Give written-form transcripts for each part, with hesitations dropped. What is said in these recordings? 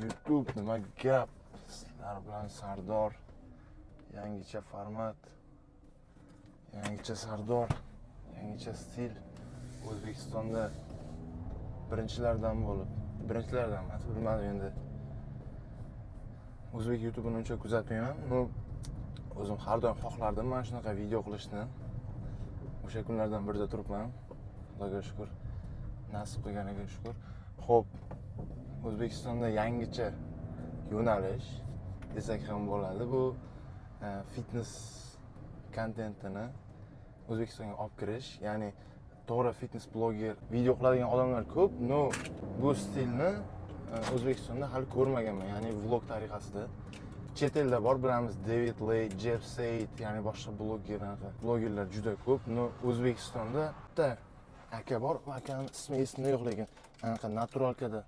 YouTube nima gap? Sizlar bilan Sardor. Yangicha format, yangicha Sardor, yangicha stil. O'zbekistonda birinchilardan emas, bilmadim endi. O'zbek YouTube'ini uncha kuzatmayman. O'zim har doim xohlardim mana shunaqa video qilishni. O'sha kunlardan birida turibman. Xudoga shukr. Nasib qilganiga shukr. Xo'p, O'zbekistonda yangicha yo'nalish desak ham bo'ladi. Bu fitness kontentini O'zbekistonga olib kirish, ya'ni to'g'ri fitness bloger video qiladigan odamlar ko'p, no bu stilni O'zbekistonda hali ko'rmaganman, ya'ni vlog tariqasida. Chet elda bor, bilamiz, David Lay, Jeff Said, ya'ni boshqa blogerlar juda ko'p. No O'zbekistonda bitta aka bor, akani ismi esimda yo'q, lekin anaqa naturalkada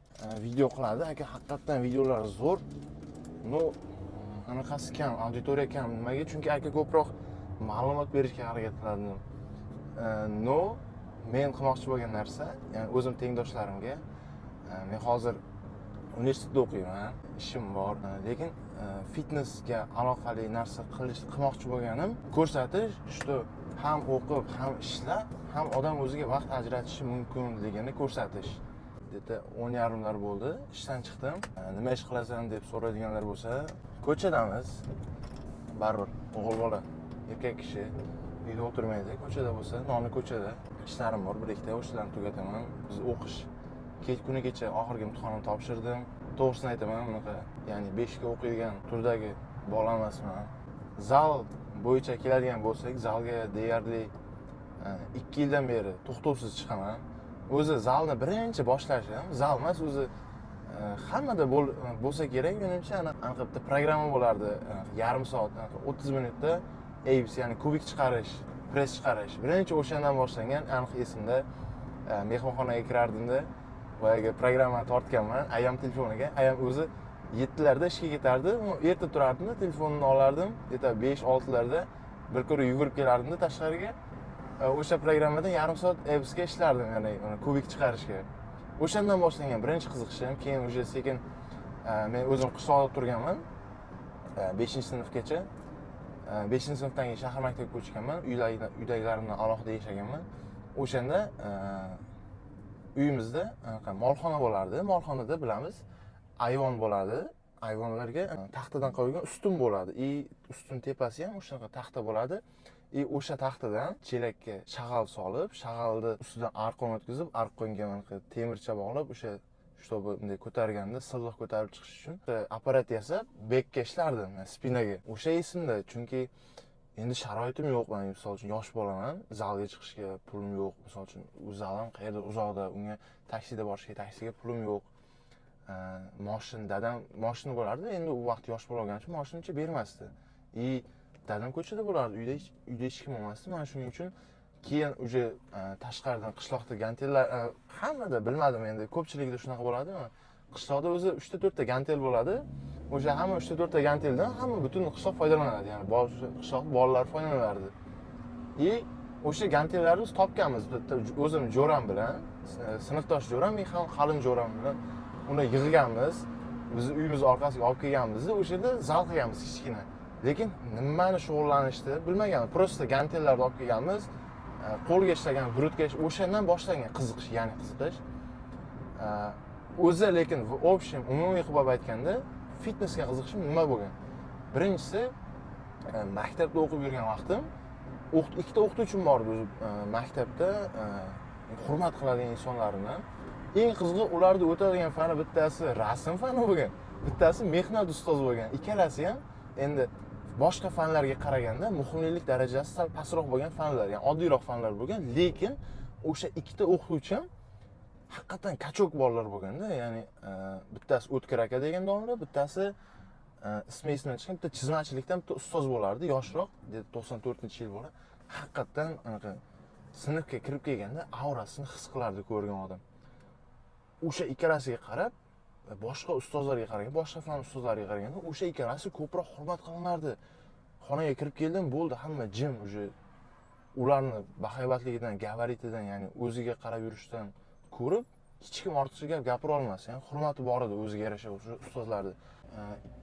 video qiladi. Aka haqiqatan videolari zo'r. No anaqasi kam, auditoriya kam. Nimaga? Chunki aka ko'proq ma'lumot berishga harakat qiladi. No men qilmoqchi bo'lgan narsa, ya'ni o'zim tengdoshlarimga, men hozir universitetda o'qiyman, ishim bor, lekin fitnessga aloqali narsa qilmoqchi bo'lganim ko'rsatish, что ham o'qib, ham ishlab, ham odam o'ziga vaqt ajratishi mumkinligini ko'rsatish. Dedi 10:30lar bo'ldi, ishdan chiqdim. Nima ish qilasan deb so'raydiganlar bo'lsa, ko'chadamiz. Baribir o'g'il bola, erkak kishi uyda o'tirmaydi, ko'chada bo'lsa, nonni ko'chada. Ishlarim bor, bir ikkita o'shalarni tugataman. Biz o'qish kuni kecha oxirgi imtihonimni topshirdim. To'g'risini aytaman, bunaqa, ya'ni 5 ga o'qiydigan turdagi bola emasman. Zal bo'yicha keladigan bo'lsak, zalga deyarli 2 yildan beri to'xtovsiz chiqaman. O'zi zalni birinchi boshlashim, zal emas, o'zi hammada bo'lsa kerak, menimcha anaqa bitta programma bo'lardi, yarim soat, 30 minutda abs, ya'ni kubik chiqarish, press chiqarish. Birinchi o'shandan boshlangan, aniq esimda. Mehmonxonaga kirardimda, boyaga programmani tortganman, ayam telefoniga. Ayam o'zi 7larda ishga ketardi, erta turardimda, telefonini olardim, erta 5-6larda bir ko'ra yugurib kelardimda tashqariga. O'sha programmadan yarim soat absga ishlardim, ya'ni kubik chiqarishga. O'shandan boshlangan birinchi qiziqishim, keyin уже sekin men o'zim qishloqda turganman, 5-sinfgacha. 5-sinfdan keyin shahar maktabga ko'chganman, uydagilarimdan alohida yashaganman. O'shanda uyimizda molxona bo'lardi. Molxonada bilamiz, ayvon bo'ladi. Ayvonlarga taxtadan qo'yilgan ustun bo'ladi. Ustun tepasi ham o'sha taxta bo'ladi. O'sha taxtadan chelakka shag'al solib, shag'alni ustidan arqon o'tkazib, arqonga temircha bog'lab, o'sha shtobi bunday ko'targanda silliq ko'tarib chiqish uchun apparat yasab, bekka ishlardim, spinaga. O'sha esimda, chunki endi sharoitim yo'q, men misol uchun yosh bolaman, zalga chiqishga pulim yo'q. Misol uchun u zal ham qayerda uzoqda, unga taksida borishga taksiga pulim yo'q. Dadam mashina bo'lardi, endi u vaqt yosh bo'lgan uchun mashinancha bermasdi. Dadam ko'chada bo'lardi, uyda hech kim olmasdi. Mana shuning uchun keyin uje tashqaridan qishloqda gantellar hammada bilmadim, endi ko'pchilikda shunaqa bo'ladimi? Qishloqda o'zi 3-4 ta gantel bo'ladi. O'sha hamma 3-4 ta ganteldan hamma butun qishloq foydalanadi, ya'ni qishloq bolalar foydalanardi. O'sha gantellarni biz topganmiz, o'zim jo'ram bilan, sinfdosh jo'ram, men ham qalin jo'ram bilan uni yig'ganmiz. Bizni uyimiz orqasiga olib kelganmiz, o'sha yerda zal qilganmiz kichkina. Lekin nimani shug'ullanishni bilmaganman. Prosta gantellarni olib kelganmiz. Qo'lga ishlagan, grudga, o'shandan boshlangan qiziqish, ya'ni qiziqish. O'zi lekin в общем, umumiy qilib aytganda, fitnessga qiziqishim nima bo'lgan? Birinchisi, maktabda o'qib yurgan vaqtim, ikkita o'qituvchim bor edi maktabda, hurmat qiladigan insonlarni. Eng qizig'i, ularda o'tadigan fani bittasi rasm fani bo'lgan, bittasi mehnat ustozi bo'lgan. Ikkalasi ham endi boshqa fanlarga qaraganda muhimlik darajasi sal pastroq bo'lgan fanlar, ya'ni oddiyroq fanlar bo'lgan, lekin o'sha ikkita o'qituvchim haqiqatan kachok bolalar bo'lganda, ya'ni bittasi O'tkir aka degan domla, bittasi ismi esimdan chiqqan, bitta chizmachilikdan bitta ustoz bo'lardi, yoshroq, 94-yil bola. Haqiqatan anaqa sinfga kirib kelganda aurasini his qilardi ko'rgan odam. O'sha ikkalasiga qarab, boshqa ustozlarga qaragan, boshqa fan ustozlariga qaraganda o'sha ikkalasi ko'proq hurmat qilinardi. Xonaga kirib keldim, bo'ldi, hamma jim, uje ularni bahaybatligidan, gabaritidan, ya'ni o'ziga qarab yurishdan ko'rib, hech kim ortiqcha gap gapira olmas. Yani hurmati bor edi o'ziga yarasha o'sha ustozlarni.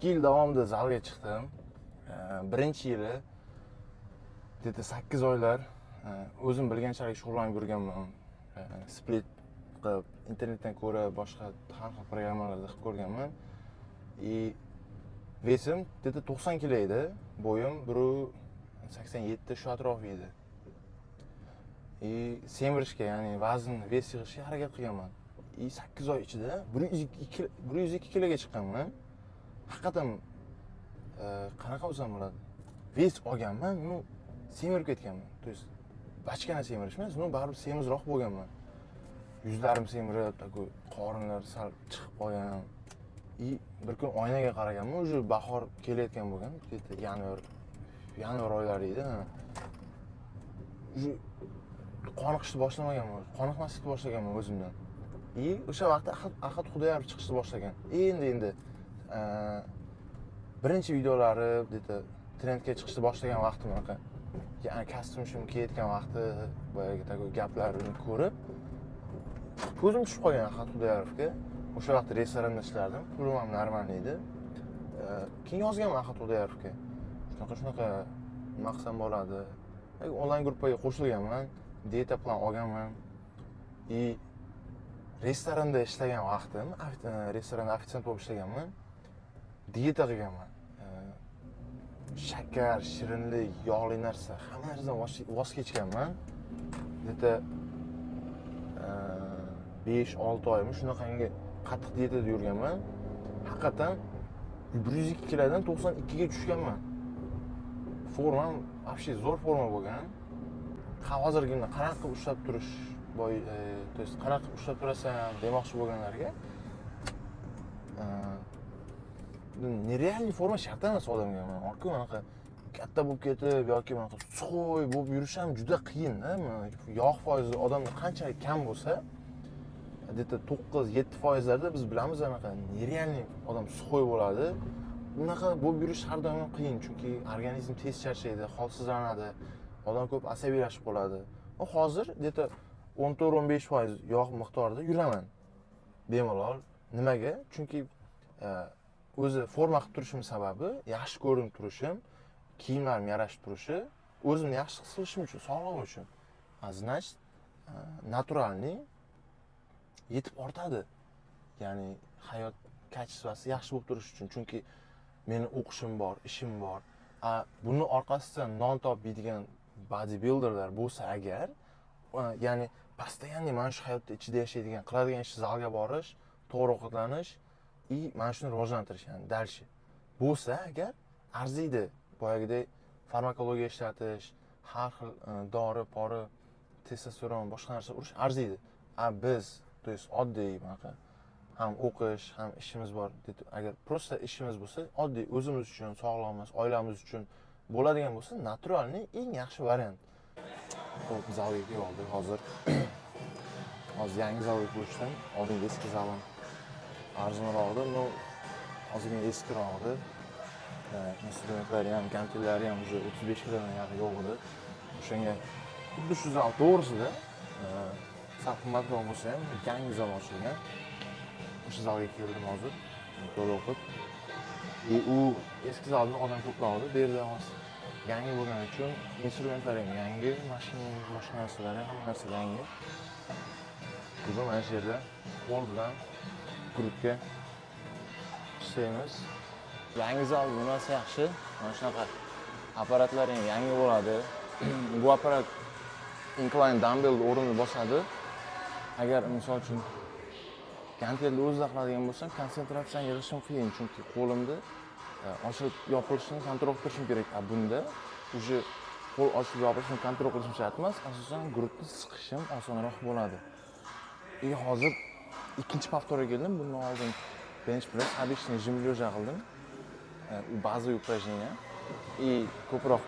2 yil davomida zalga chiqdim. Birinchi yili dedi 8 oylar o'zim bilganchalik shug'ullanib yurganman. Split qilib, internetdan ko'ra boshqa har xil programmalarda qilib ko'rganman. Vesim dedi 90 kilo edi, bo'yim 187 shu atrof edi. Semirishga, ya'ni vazn, ves yig'ishga harakat qilganman. 8 oy ichida 102 kiloga chiqqanman. Haqiqatan qanaqa bo'lsam bo'ladi? Ves olganman, semirib ketganman. To есть bachkana semirish emas, baribir semizroq bo'lganman. Yuzlarim semirib, qorinlar sal chiqib qolgan. Bir kun oynaga qaraganman, o'sha bahor kelayotgan bo'lgan, yanvar oylari edi. Qoniqishni boshlamaganman, qoniqmaslikni boshlaganman o'zimdan. O'sha vaqtda Ahad Xudoyorov chiqishni boshlagan. Endi birinchi videolari dedi trendga chiqishni boshlagan vaqtim anaqa. Ya'ni kostyum kiyayotgan vaqti boyagi gaplarini ko'rib ko'zim tushib qolgan Ahad Xudoyorovga. O'sha vaqtda restoranda ishlardim, pulim ham normal edi. Keyin yozganman Ahad Xudoyorovga. Shunaqa maqsad bo'ladi. Onlayn gruppaga qo'shilganman, dieta plan olganman. Restoranda ishlagan vaqtim, restoranda ofitsiant bo'lib ishlaganman. Dieta qilganman. Shakar, shirinlik, yog'li narsa, hamma narsadan voz kechganman. Dieta 5-6 oymi shunaqangi qattiq dietada yurganman. Haqiqatan 102 kilodan 92 ga tushganman. Formam вообще zo'r forma bo'lgan. Hozirgina qanaqa qilib ushlab turish, to есть qanaqa qilib ushlab turasan demoqchi bo'lganlarga nerealniy forma shart emas odamga. Orqa anaqa katta bo'lib ketib yoki anaqa suxoy bo'lib yurish ham juda qiyin-da. Yog' foizi odamda qanchalik kam bo'lsa, adeta 9-7% biz bilamiz anaqa nerealniy odam suxoy bo'ladi. Bunaqa bo'lib yurish har doim qiyin, chunki organizm tez charchaydi, holsizlanadi, odam ko'p asabiylashib qoladi. Hozir adeta 14-15% yog' miqdorida yuraman. Bemalol. Nimaga? Chunki o'zi forma qilib turishim sababi, yaxshi ko'rinib turishim, kiyimlarim yarashib turishi, o'zimni yaxshi his qilishim uchun, sog'lig'im uchun. Значит, naturalniy yetib ortadi. Ya'ni hayot kачествоsi yaxshi bo'lib turish uchun, chunki meni o'qishim bor, ishim bor. Buni orqasidan non topadigan bodybuilderlar bo'lsa agar, ya'ni постоянно mana shu hayotda ichida yashaydigan, qiladigan ishi zalga borish, to'g'ri ovqatlanish, mana shuni rivojlantirish, ya'ni dalshi bo'lsa agar arziydi. Boyagidek farmakologiya ishlatish, har xil dori, pori, testosteron, boshqa narsa urish arziydi. Biz, to есть oddiy bunaqa ham o'qish, ham ishimiz bor. Agar prosta ishimiz bo'lsa, oddiy o'zimiz uchun, sog'lig'imiz, oilamiz uchun bo'ladigan bo'lsa, naturalniy eng yaxshi variant. Xo'p, zalga kelib oldik hozir. Hozir yangi zalga ko'chdim. Oldingi eski zalim arzonroq edi, hozirgi eskiroq edi. Instrumentlari ham, gantellari ham уже 35 kilodan yaqin yo'q edi. O'shanga xuddi shu zal to'g'risida sal qimmatroq bo'lsa ham yangi zal ochilgan. O'sha zalga keldim hozir. To'la o'qib. U eski zalda odam ko'proq edi. Bu yerda hozir yangi bo'lgani uchun instrumentlar ham yangi, mashina, boshqa narsalar ham hamma narsa yangi. Bugun mana shu yerda qo'l bilan grupga ishlaymiz. Yangi zal nimasi yaxshi? Mana shunaqa apparatlar ham yangi bo'ladi. Bu apparat incline dumbbell o'rnini bosadi. Agar misol uchun gantelni o'zida qiladigan bo'lsam, konsentratsiyani yig'ishim qiyin, chunki qo'limda ochilib yopilishini kontrol qilib turishim kerak. Bunda o'sha qo'l ochilib yopilishini kontrol qilishim shart emas, asosan grupni siqishim osonroq bo'ladi. Hozir ikkinchi повторga keldim. Bundan oldin bench press, обычный jim lyoja qildim. Bazaviy упражнение. Ko'proq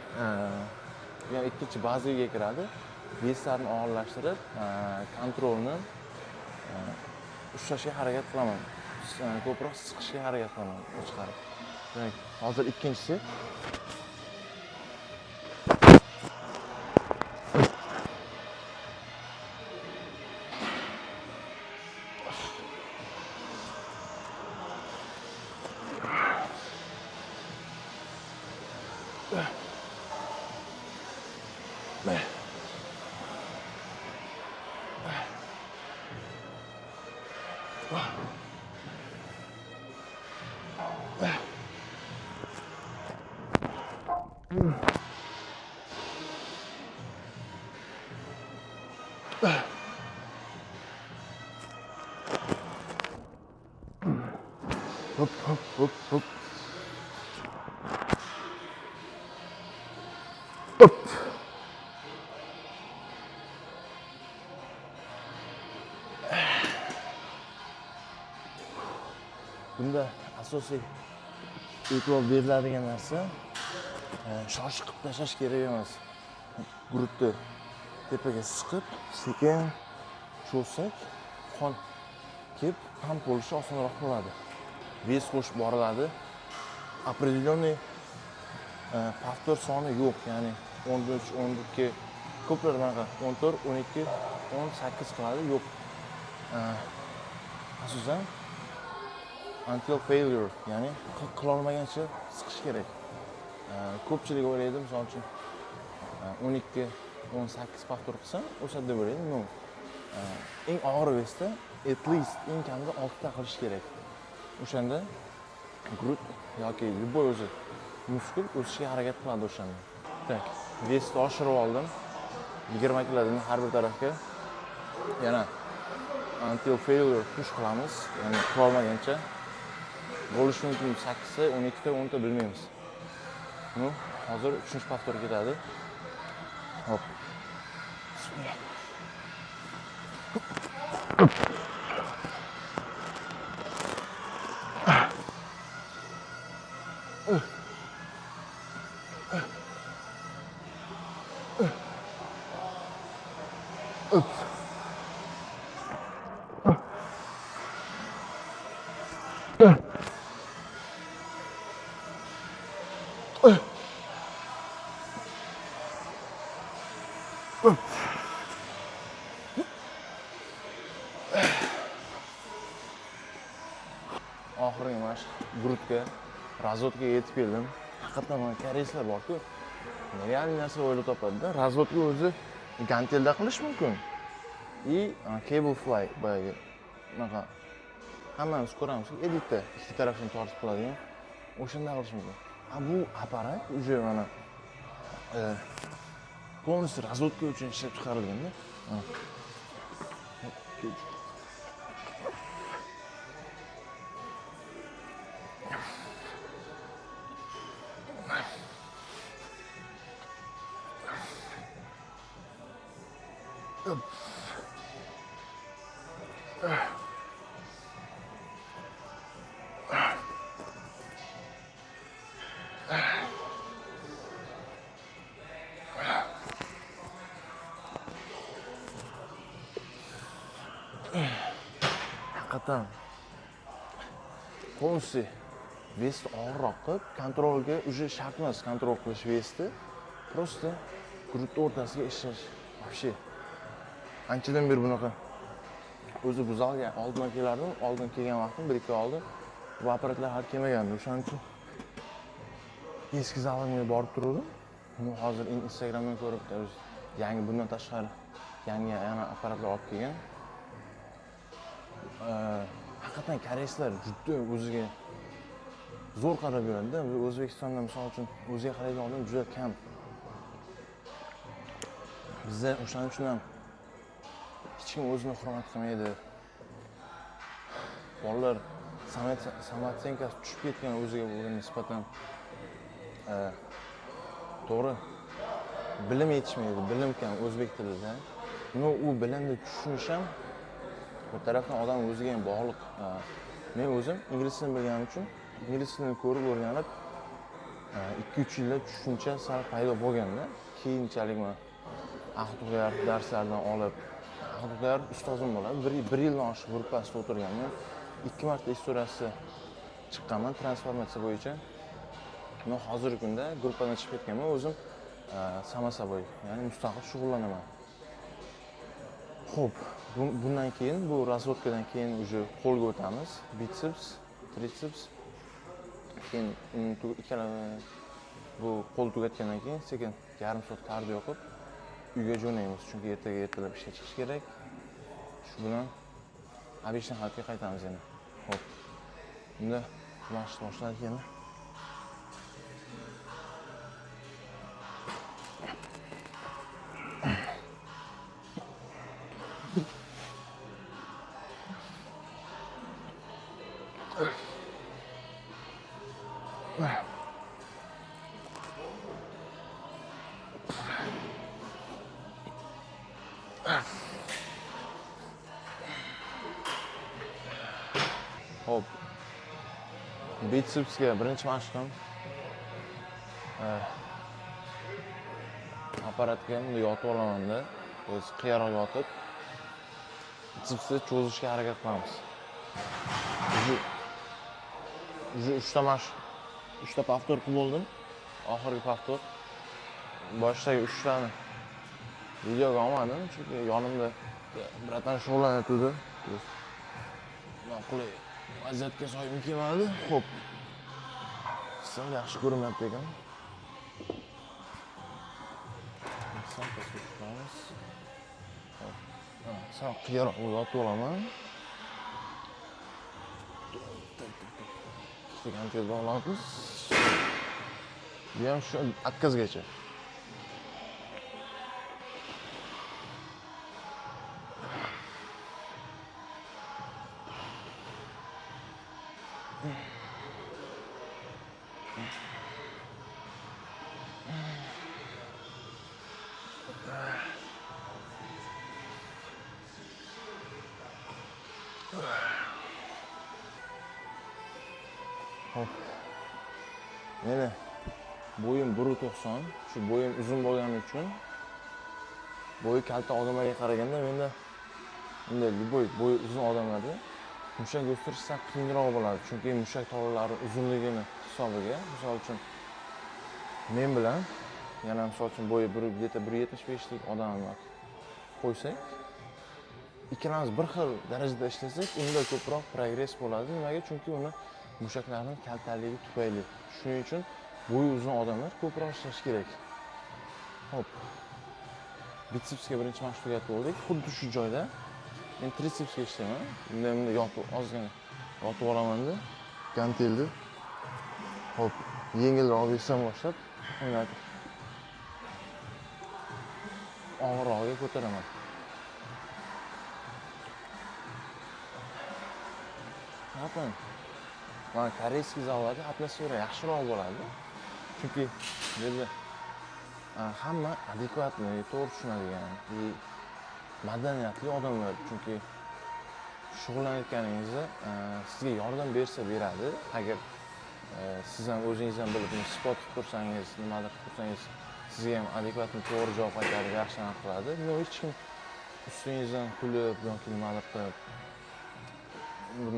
yana ikkinchi bazaviga kiradi. Veslarni og'irlashtirib, kontrolni ushlashga harakat qilaman. Ko'proq siqishga harakat qilaman chiqarib. Demak, hozir ikkinchisi. Hop hop hop hop. Hop. Bunda asosiy e'tibor beriladigan narsa shoshib qilib tashlash kerak emas. Grudni tepaga siqib, sekin cho'sak, qon kelib, pamp bo'lishi osonroq bo'ladi. Ves qo'shib boriladi. Определенный повтор soni yo'q, ya'ni 13, 12, ko'plar bunaqa 14, 12, 18 qiladi, yo'q. Asosan until failure, ya'ni qila olmaguncha siqish kerak. Ko'pchilik o'ylaydi, misol uchun 12, 18 повтор qilsam, o'sadi deb o'ylaydi. No. Eng og'ir vesda at least eng kamida 6 ta qilish kerak. O'shanda grud yoki любой o'zi muskul o'sishga harakat qiladi o'shanda. Tak, vesni oshirib oldim. 20 kilodan har bir tarafga. Yana until failure push qilamiz, ya'ni qila olmaguncha. Bo'lishi mumkin 8 ta, 12 ta, 10 ta bilmaymiz. No, hozir 3-повтор ketadi. Hop. Bismillah. Oxirgi mashq grudga, razvodga yetib keldim. Haqiqatan mana koreyslar bor-ku, real narsa o'ylab topadi-da. Razvodga o'zi gantelda qilish mumkin. Cable fly boyagi bunaqa hammamiz ko'ramiz, editda ikki tarafdan tortib qiladigan, o'shanda qilish mumkin. Bu apparat уже mana полностью razvodga uchun ishlab chiqarilgan-da. Haqiqatan polniy vestni og'irroq qilib, kontrolga уже shart emas kontrol qilish vestni, просто grud o'rtasiga ishlash. Вообще anchadan beri bunaqa o'zi bu zalga oldin kelardim, oldin kelgan vaqtim 1-2 oy oldin bu apparatlar hali kelmagandi. O'shaning uchun eski zalimga borib turdim. Hozir Instagramdan ko'rib, yangi bundan tashqari yangi yana apparatlar olib kelgan. Haqiqatan koreyslar juda o'ziga zo'r qarab yuradi-da. O'zbekistonda misol uchun o'ziga qaraydigan odam juda kam. Bizda o'shaning uchun ham hech kim o'zini hurmat qilmaydi. Bolalar samotsenkasi tushib ketgan o'ziga bo'lgan nisbatan to'g'ri bilim yetishmaydi, bilim kam o'zbek tilida. U bilimni tushunish ham bir tarafdan odam o'ziga ham bog'liq. Men o'zim ingliz tilini bilganim uchun ingliz tilini ko'rib o'rganib 2-3 yilda tushuncha sal paydo bo'lganda, keyinchalik men Aqto'yar darslardan olib, Aqto'yar ustozim bo'ladi. 1 yildan oshiq gruppasida o'tirganman. 2 marta istoriyasi chiqqanman transformatsiya bo'yicha. Men hozirgi kunda gruppadan chiqib ketganman, o'zim samo собой, ya'ni mustaqil shug'ullanaman. Xo'p, bundan keyin bu razvodkadan keyin уже qo'lga o'tamiz. Biceps, triceps. Keyin ikkala bu qo'l tugatgandan keyin sekin yarim soat kardio o'qib uyga jo'naymiz. Chunki ertalab ishga chiqish kerak. Shu bilan обычный holatga qaytamiz yana. Xo'p. Unda mashq boshladik yana. Hop. Bitsepsga birinchi mashqim. Apparatga bunday yotib olamanda, o'z qiyaroq yotib bitsepsni cho'zishga harakat qilamiz. Уже 3 ta mashq, 3 ta повтор qilib bo'ldim. Oxirgi повтор. Boshdagi 3 tani videoga olmadim, chunki yonimda biratan shug'ullanayotdi. Ma'qul vaziyatga soyim kelmadi. Xo'p. Siz yaxshi ko'rinyapti ekan. Sal qiyaroq yotib olaman. Degan tezda olamiz. Bu ham shu akkazgacha. Hop. Meni bo'yim 1.90. Shu bo'yim uzun bo'lgani uchun bo'yi kalta odamlarga qaraganda menda bunday bo'yi uzun odamlarda mushak o'stirish sal qiyinroq bo'ladi. Chunki mushak tolalari uzunligini hisobiga, misol uchun men bilan yana misol uchun bo'yi 1.75 lik odamni qo'ysak, ikkalamiz bir xil darajada ishlasak, unda ko'proq progress bo'ladi. Nimaga? Chunki uni mushaklarning kaltaligi tufayli. Shuning uchun bo'yi uzun odamlar ko'proq ishlash kerak. Hop. Bitsepsga birinchi mashq tugatib oldik. Xuddi shu joyda men tritsepsga ishlayman. Bunda yotib ozgina yotib olamanda gantelni. Hop, yengilroq besdan boshlab o'ynatib og'irroqga ko'taraman. Haqiqatan mana koreyskiy zallarda atmosfera yaxshiroq bo'ladi. Chunki bu yerda hamma adekvatni, to'g'ri tushunadigan, madaniyatli odamlar. Chunki shug'ullanayotganingizda sizga yordam beradi. Agar siz ham o'zingiz ham bilib, sport qilib tursangiz, nimadir qilib tursangiz, sizga ham adekvatni to'g'ri javob qaytarib yaxshi qiladi. Buni hech kim ustingizdan kulib yoki nimadir qilib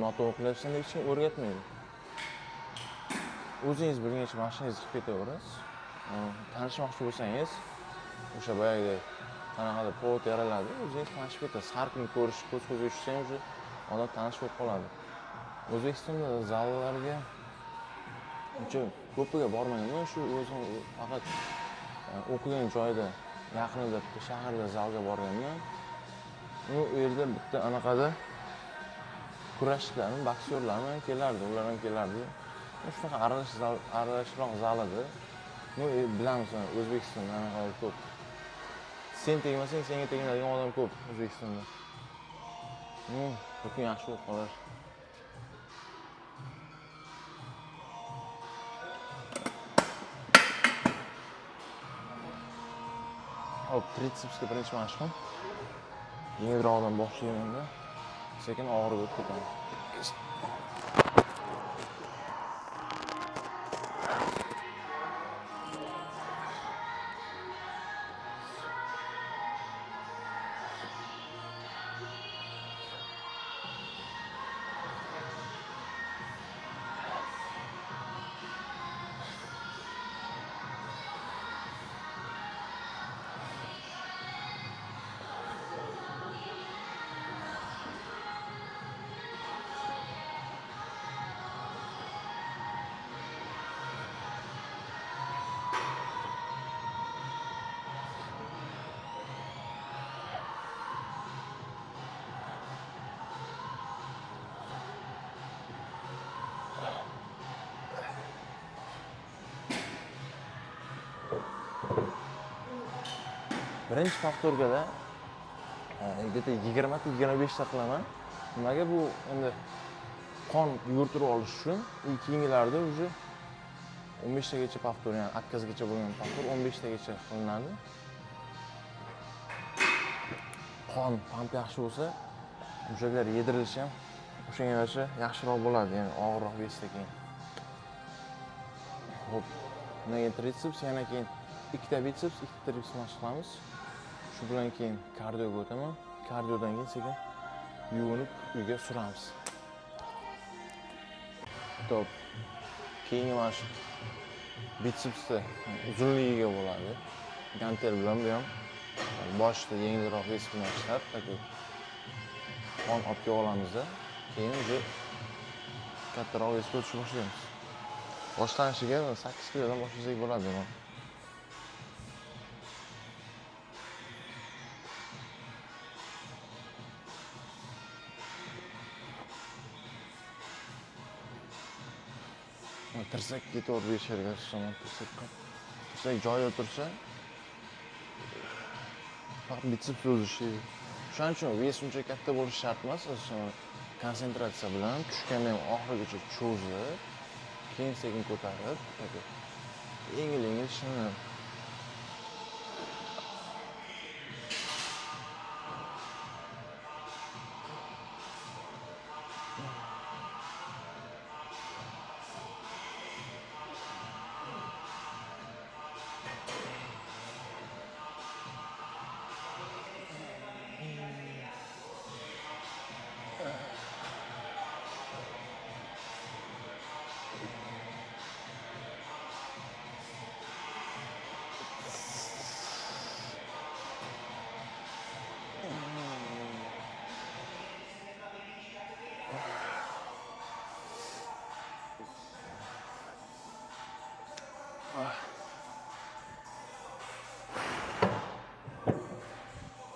noto'g'ri qilyapsan deb hech kim o'rgatmaydi. O'zingiz bilgancha mashinangizni qilib ketaverasiz. Tanishmoqchi bo'lsangiz, o'sha boyagidek qanaqadir povod yaraladi, o'zingiz tanishib ketasiz. Har kuni ko'z-ko'zga tushsangiz, odam tanish bo'lib qoladi. O'zbekistonda zallarga uncha ko'piga bormayman. Shu o'zim faqat o'qigan joyda, yaqinida bitta shaharda zalga borganman. U yerda bitta anaqada kurashchilarmi, boksyorlarmi kelardi, ular ham kelardi. Shunaqa aralashroq zal edi. Bilamiz, O'zbekistonda anaqa ko'p. Sen tegmasang, senga tegadigan odam ko'p O'zbekistonda. Butun yaxshi bo'lib qolar. Hop, tritsepsga birinchi mashqim. Yengilroqdan boshlayman-da, sekin og'ir o'tib ketaman. Birinchi повторgada где-то 20-25 ta qilaman. Nimaga bu endi qon yugurtirib olish uchun keyingilarda уже 15 tagacha повтор, ya'ni откazgacha bo'lgan повтор 15 tagacha qilinadi. Qon pamp yaxshi bo'lsa, mushaklar yedirilishi ham o'shanga yarasha yaxshiroq bo'ladi, ya'ni og'irroq besda keyin. Xo'p, undan keyin triceps, yana keyin ikkita biceps, ikkita triceps mashq qilamiz. Shu bilan keyin kardioga o'taman. Kardiodan keyin sekin yuvinib uyga suramiz. Top. Keyingi mashq bitsepsda uzunligiga bo'ladi. Gantel bilan bu ham boshda yengilroq bes mashqlar, yoki qon olib olamiz-da, keyin уже kattaroq besga o'tishni boshlaymiz. Boshlanishiga 8 kilodan boshlasak bo'ladi. Tirsak ketaverib beshirga tusaman, tirsak joyida tursa faqat biceps o'zishi. Shuning uchun vес uncha katta bo'lishi shart emas. Konsentratsiya bilan tushganda ham oxirigacha cho'zib, keyin sekin ko'tarib, yengil-yengil ishlanadi.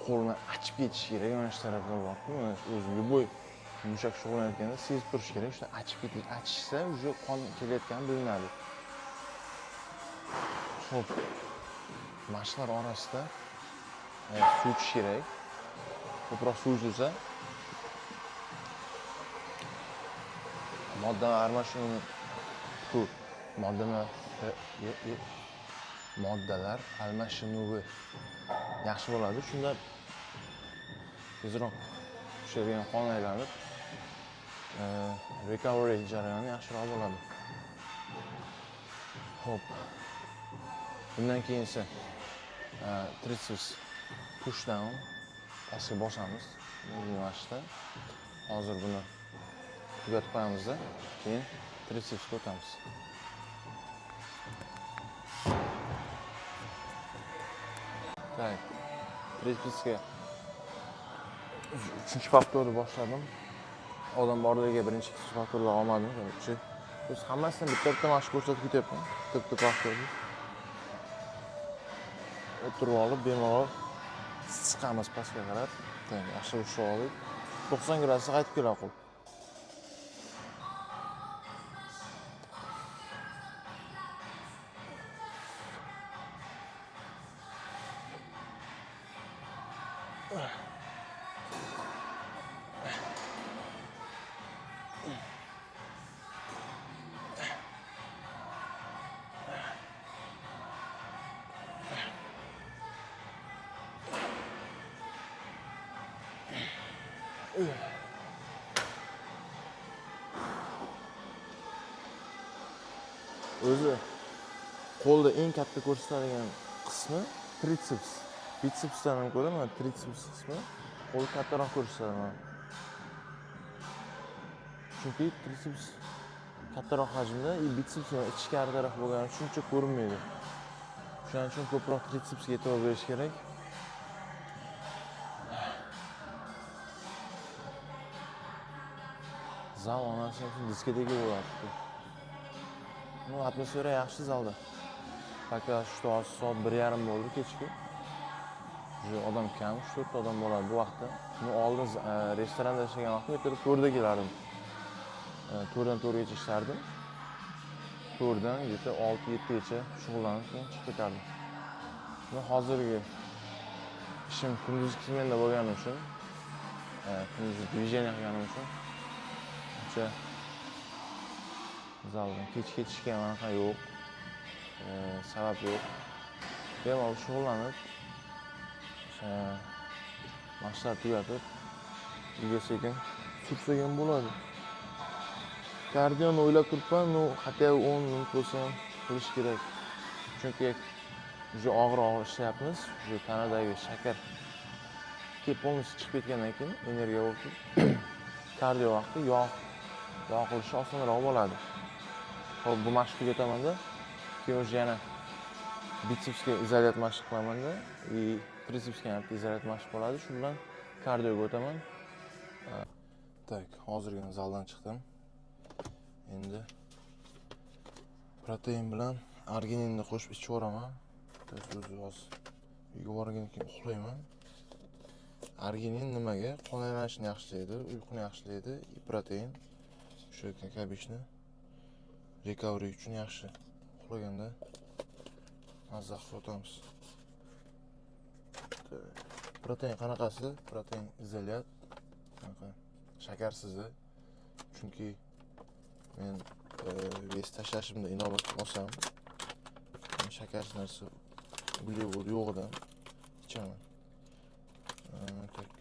Qo'lni achib ketish kerak, mana shu taraflar borku, o'zi любой mushak shug'ullanayotganda sezib turish kerak. Shunda achishsa, уже qon kelayotgani bilinadi. Xo'p. Mashqlar orasida suv ichish kerak. Ko'proq suv ichilsa, moddalar almashinuvi yaxshi bo'ladi. Shunda tezroq o'sha yerga qon aylanib, recovery jarayoni yaxshiroq bo'ladi. Xo'p. Bundan keyin esa triceps push down pastga bosamiz. Bu mashqda. Hozir buni tugatib qo'yamiz-da, keyin tricepsga o'tamiz. Tak. Tricepsga 3-chi повторni boshladim. Odam borligiga birinchi, ikkinchi повторlar olmadim. Biz hammasidan bitta mashq ko'rsatib ketyapman. Bitta повторni. O'tirib olib, bemalol siqamiz pastga qarab. Yaxshi ushlab olib, 90 gradusga qaytib keladi qo'l. O'zi qo'lda eng katta ko'rsatadigan qismi triceps. Bitsepsdan ham ko'ra mana triceps qismi qo'l kattaroq ko'rsatadi. Chunki triceps kattaroq hajmda, biceps ichkari taraf bo'lgani uchun shuncha ko'rinmaydi. Shuning uchun ko'proq tricepsga e'tibor berish kerak. Zal onasi diskoteka bo'lyapti. Bu atmosfera yaxshi zalda. Faqat shu soat 1:30 bo'ldi kechki. Ju odam kam, 4 odam bo'ladi bu vaqtda. Men oldin restoranda ishlagan vaqtim ertalab 4 da kelardim. 4dan 4gacha ishlardim. 4dan 6-7gacha shug'ullanib keyin chiqib ketardim. Men hozirgi ishim kunduzgi smenda bo'lgani uchun, kunduzgi dvижение qilganim uchun o'sha zaldan kechishga anaqa yo'q, sabab yo'q. Bemalol shug'ullanib, o'sha mashqlar tugatib, uyga sekin sursagam bo'ladi. Kardioni o'ylab turibman, hatto 10 minut bo'lsa ham qilish kerak. Chunki juda og'ir ishlayapmiz. Juda tanadagi shakar polностью chiqib ketgandan keyin energiya bo'lib kardio vaqti yog' qilishi osonroq bo'ladi. Xo'p, bu mashq tugatamanda, keyin o'sha yana bitsepsga izolyat mashq qilamanda, trisepsga ham izolyat mashq bo'ladi. Shu bilan kardioga o'taman. Tak, hozirgina zaldan chiqdim. Endi protein bilan argininni qo'shib ichib yuboraman. O'zi uyga borgandan keyin uxlayman. Arginin nimaga? Qon aylanishini yaxshilaydi, uyquni yaxshilaydi. Protein o'sha kakabishni recovery uchun yaxshi. Uxlaganda mazza qilib o'tamiz. Protein qanaqasi? Protein izolyat, qanaqa shakarsizi. Chunki men vес tashlashimda inobatga olsam, shakarsiz narsa uglevod yo'g'idan ichaman. Tak,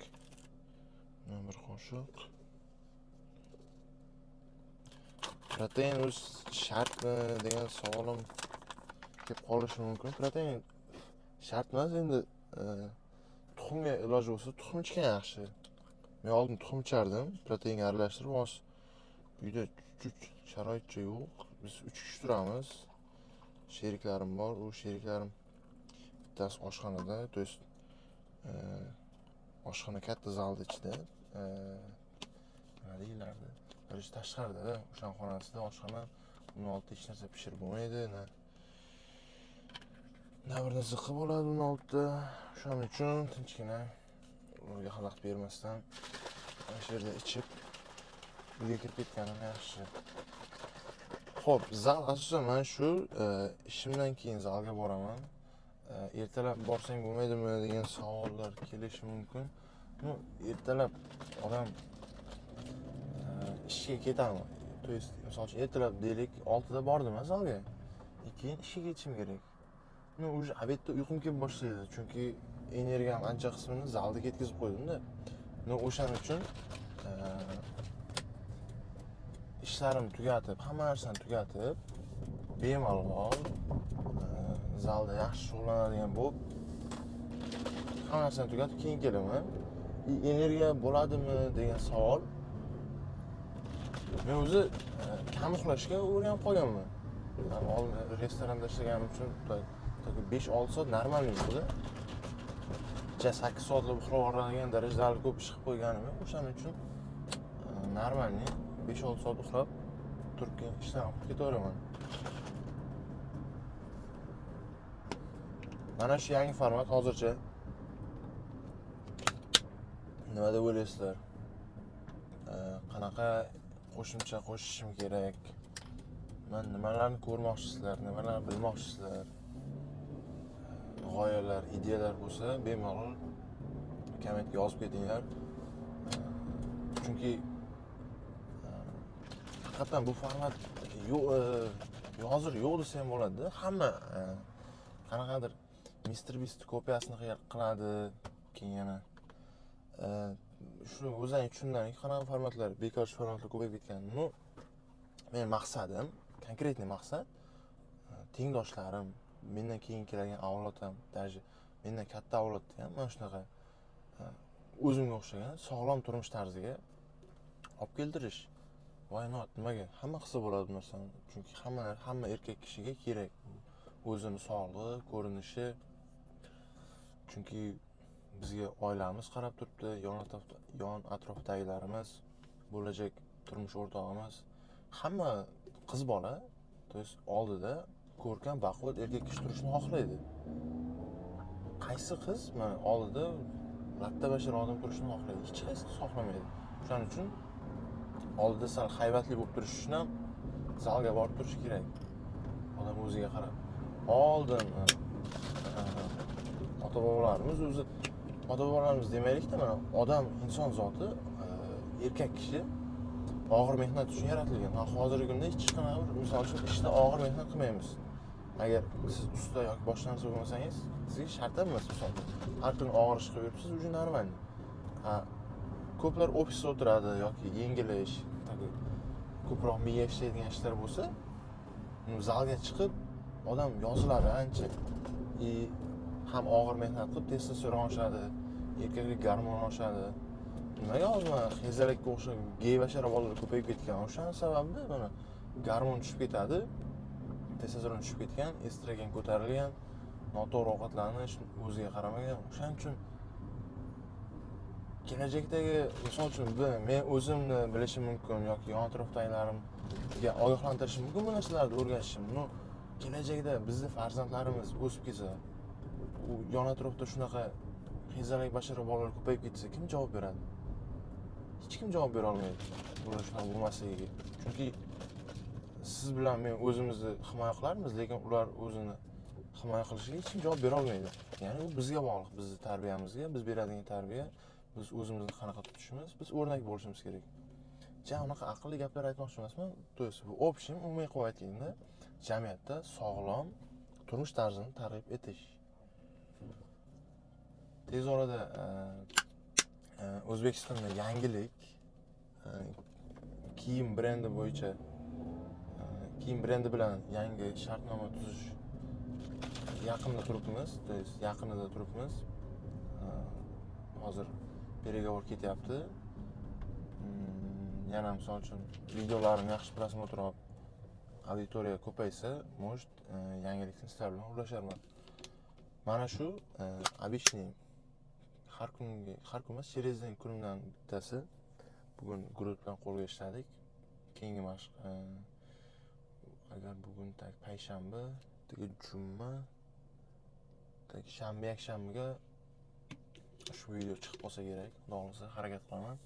bir qoshiq. Protein o'z shartmi degan savolim kelib qolishi mumkin. Protein shart emas, endi tuxumga iloji bo'lsa tuxum ichgan yaxshi. Men oldin tuxum ichardim, proteinga aralashtirib, hozir uyda sharoitcha yo'q. Biz 3 kishi turamiz. Sheriklarim bor, u sheriklarim bittasi oshxonada, to есть oshxona katta zalda ichida, nima deyiladi? Bir tashqarida, o'sha xonasida oshxona, uni oldida hech narsa pishirib bo'lmaydi, na bir narsa qilib bo'ladi uni oldida. Shuning uchun tinchgina ularga xalaqit bermasdan o'sha yerda ichib uyga kirib ketganim yaxshi. Xo'p, zal asosan men shu ishimdan keyin zalga boraman. Ertalab borsang bo'lmaydimi degan savollar kelishi mumkin. Ertalab odam ishga ketadi. To есть, misol uchun ertalab deylik 6 da bordim zalga. Keyin ishga ketishim kerak. Уже obedda uyqum kelib boshlaydi, chunki energiyam ancha qismini zalda ketkazib qo'ydim-da. O'shaning uchun ishlarim tugatib, hamma narsani tugatib, bemalol zalda yaxshi shug'ullanadigan bo'lib, hamma narsani tugatib keyin kelaman. Energiya bo'ladimi degan savol. Men o'zi kam uxlashga o'rganib qolganman. Oldin restoranda ishlaganim uchun 5-6 soat normalniy bo'ldi. 8 soatlab uxlab oladigan darajada ko'p ish qilib qo'yganim yo'q. O'shaning uchun normalniy 5-6 soat uxlab turib keyin ishdan ketaveraman. Mana shu yangi format hozircha. Nima deb o'ylaysizlar? Qanaqa qo'shimcha qo'shishim kerak? Men nimalarni ko'rmoqchisizlar, nimalarni bilmoqchisizlar? G'oyalar, ideyalar bo'lsa, bemalol kommentga yozib ketinglar. Chunki haqiqatan bu format hozir yo'q desa ham bo'ladi-da. Hamma qanaqadir Mr. Beast kopiyasini qiladi, keyin yana shu o'zing tushundan qanaqa formatlar, bekor formatlar ko'payib ketganini. Men maqsadim, konkretniy maqsad tengdoshlarim, mendan keyin kelgan avlod ham, даже mendan katta avlodda ham mana shunaqa o'zimga o'xshagan sog'lom turmush tarziga olib keltirish. Why not? Nimaga? Hamma qilsa bo'ladi bu narsani. Chunki hamma erkak kishiga kerak. O'zini sog'lig'i, ko'rinishi. Chunki bizga oilamiz qarab turibdi, yon atrofdagilarimiz, bo'lajak turmush o'rtog'imiz, hamma qiz bola, to есть oldida ko'rkam, baquvvat erkak kishi turishni xohlaydi. Qaysi qiz mana oldida latta bashar odam turishni xohlaydi? Hech qaysi xohlamaydi. Shuning uchun oldida sal haybatli bo'lib turish uchun ham zalga borib turish kerak. Odam o'ziga qarab. Oldin ota-bobolarimiz o'zi ota-bobolarimiz demaylikda, mana odam inson zoti, erkak kishi og'ir mehnat uchun yaratilgan. Hozirgi kunda hech qanaqa bir, misol uchun ishda og'ir mehnat qilmaymiz. Agar siz usta yoki boshqa narsa bo'lmasangiz, sizga shart emas, misol. Har kuni og'ir ish qilib yuribsiz, uje normal. Ko'plar ofisda o'tiradi yoki yengil ish, ko'proq miya ishlaydigan ishlar bo'lsa, zalga chiqib odam yoziladi ancha. Ham og'ir mehnat qilib testosteron oshadi, erkaklik gormoni oshadi. Nimaga hozir xezalakka o'xshab gey bashara bolalar ko'payib ketgan? O'shaning sababi mana gormon tushib ketadi, testosteron tushib ketgan, estrogen ko'tarilgan, noto'g'ri ovqatlanish, o'ziga qaramagan. O'shaning uchun kelajakdagi, misol uchun men o'zimni bilishim mumkin yoki yon atrofdagilarimga ogohlantirishim mumkin bu narsalarni o'rganishim. Kelajakda bizning farzandlarimiz o'sib ketsa, u yon atrofda shunaqa xezalak bashara bolalar ko'payib ketsa, kim javob beradi? Hech kim javob bera olmaydi bular shunaqa bo'lmasligiga. Chunki siz bilan men o'zimizni himoya qilarmiz, lekin ular o'zini himoya qilishiga hech kim javob bera olmaydi. Ya'ni u bizga bog'liq, bizning tarbiyamizga, biz beradigan tarbiya, biz o'zimizni qanaqa tutishimiz, biz o'rnak bo'lishimiz kerak. Unaqa aqlli gaplar aytmoqchi emasman. To'g'risi, bu общем umumiy qilib aytganda, jamiyatda sog'lom turmush tarzini targ'ib etish. Tez orada O'zbekistonda yangilik, kiyim brendi bo'yicha, kiyim brendi bilan yangi shartnoma tuzish yaqinda turibmiz. Hozir переговор ketyapti. Yana misol uchun videolarimni yaxshi prasmotr olib, auditoriya ko'paysa, может, yangilikni sizlar bilan ulasharman. Mana shu обычный har kun emas, через день kunimdan bittasi. Bugun guruh bilan qo'lga ishladik. Keyingi mashq agar bugun payshanba, juma, shanba, yakshanbaga shu video chiqib qolsa kerak. Xudo xolasa harakat qilaman.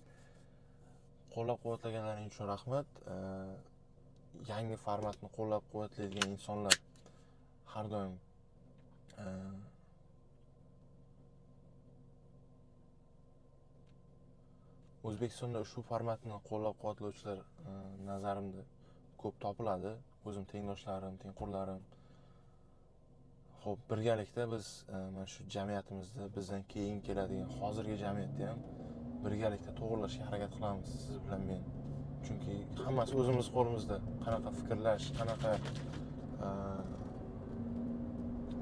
Qo'llab-quvvatlaganlaring uchun rahmat. Yangi formatni qo'llab-quvvatlaydigan insonlar har doim O'zbekistonda shu formatni qo'llab-quvvatlovchilar nazarimda ko'p topiladi. O'zim tengdoshlarim, tengqurlarim. Xo'p, birgalikda biz mana shu jamiyatimizda bizdan keyin keladigan hozirgi jamiyatni ham birgalikda to'g'rilashga harakat qilamiz siz bilan men. Chunki hammasi o'zimiz qo'limizda. Qanaqa fikrlash, qanaqa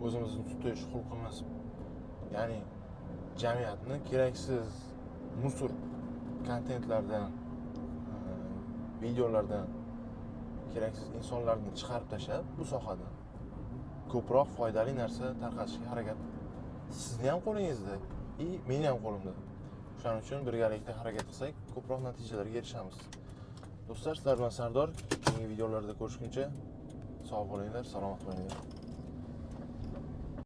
o'zimizni tutish, xulqimiz, ya'ni jamiyatni keraksiz musor kontentlardan, videolardan keraksiz insonlarni chiqarib tashlab, bu sohada ko'proq foydali narsa tarqatishga harakat sizni ham qo'lingizda, meni ham qo'limda. Shuning uchun birgalikda harakat qilsak, ko'proq natijalarga erishamiz. Do'stlar, sizlar bilan Sardor. Keyingi videolarda ko'rishguncha sog' bo'linglar, salomat bo'linglar.